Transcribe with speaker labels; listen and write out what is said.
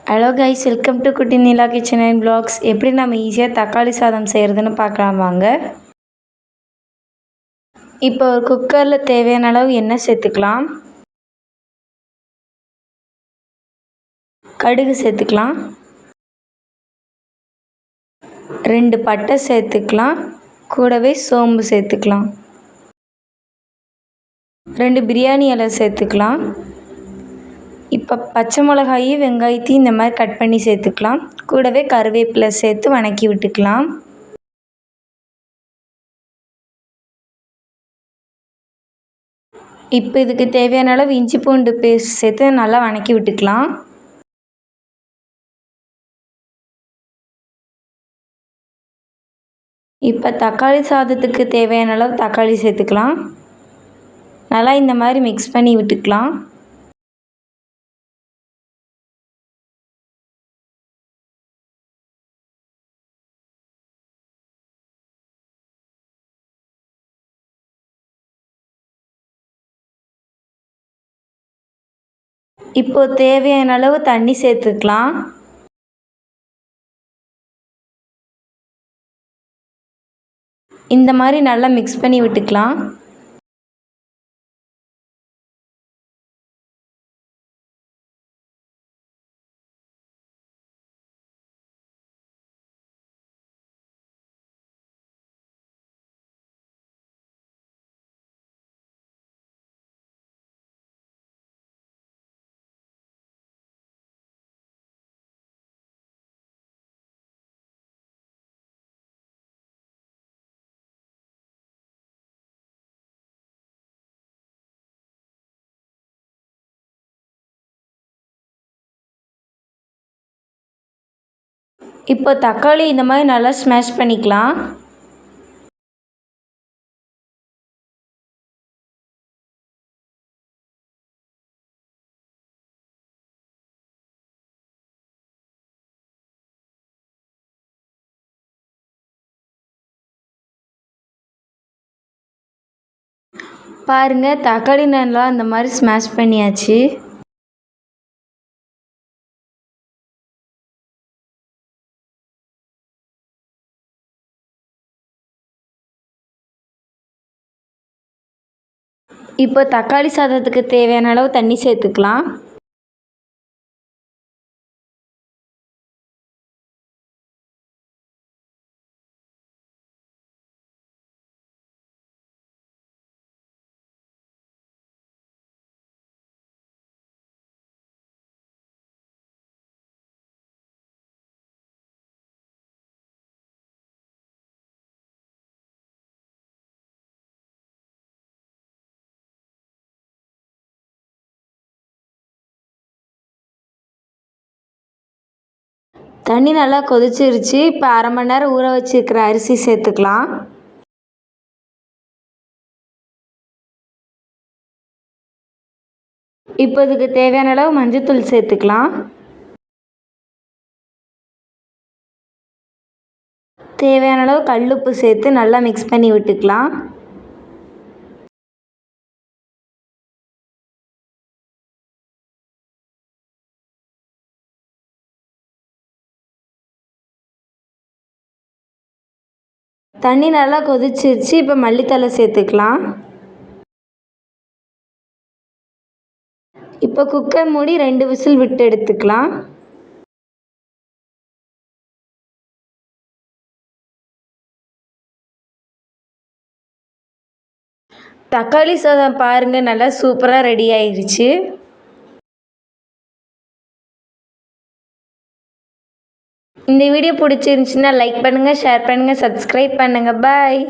Speaker 1: Hello guys, welcome to குட்டி நிலா kitchen and blocks. எப்படி நம்ம ஈஸியாக தக்காளி சாதம் செய்கிறதுன்னு பார்க்கலாம் வாங்க. இப்போ ஒரு குக்கரில் தேவையான அளவு எண்ணெய் சேர்த்துக்கலாம். கடுகு சேர்த்துக்கலாம். 2 பட்டை சேர்த்துக்கலாம். கூடவே சோம்பு சேர்த்துக்கலாம். 2 பிரியாணி இலை சேர்த்துக்கலாம். இப்போ பச்சை மிளகாயும் வெங்காயத்தையும் இந்த மாதிரி கட் பண்ணி சேர்த்துக்கலாம். கூடவே கருவேப்பிலை சேர்த்து வணக்கி விட்டுக்கலாம். இப்போ இதுக்கு தேவையான அளவு இஞ்சி பூண்டு பேஸ்ட் சேர்த்து நல்லா வணக்கி விட்டுக்கலாம். இப்போ தக்காளி சாதத்துக்கு தேவையான அளவு தக்காளி சேர்த்துக்கலாம். நல்லா இந்த மாதிரி மிக்ஸ் பண்ணி விட்டுக்கலாம். இப்போ தேவையான அளவு தண்ணி சேர்த்துக்கலாம். இந்த மாதிரி நல்லா மிக்ஸ் பண்ணி விட்டுக்கலாம். இப்போ தக்காளி இந்த மாதிரி நல்லா ஸ்மாஷ் பண்ணிக்கலாம். பாருங்க, தக்காளி நல்லா இந்த மாதிரி ஸ்மாஷ் பண்ணியாச்சு. இப்போ தக்காளி சாதத்துக்கு தேவையான அளவு தண்ணி சேர்த்துக்கலாம். தண்ணி நல்லா கொதிச்சிருச்சு. இப்போ 1/2 மணி நேரம் ஊற வச்சுருக்கிற அரிசி சேர்த்துக்கலாம். இப்போ இதுக்கு தேவையான அளவு மஞ்சள்தூள் சேர்த்துக்கலாம். தேவையான அளவு கல்லுப்பு சேர்த்து நல்லா மிக்ஸ் பண்ணி விட்டுக்கலாம். தண்ணி நல்லா கொதிச்சிருச்சு. இப்போ மல்லித்தழை சேர்த்துக்கலாம். இப்போ குக்கர் மூடி 2 விசில் விட்டு எடுத்துக்கலாம். தக்காளி சாதம் பாருங்கள், நல்லா சூப்பராக ரெடி ஆயிடுச்சு. இந்த வீடியோ பிடிச்சிருந்துச்சுன்னா லைக் பண்ணுங்கள், ஷேர் பண்ணுங்கள், சப்ஸ்கிரைப் பண்ணுங்கள். பாய்.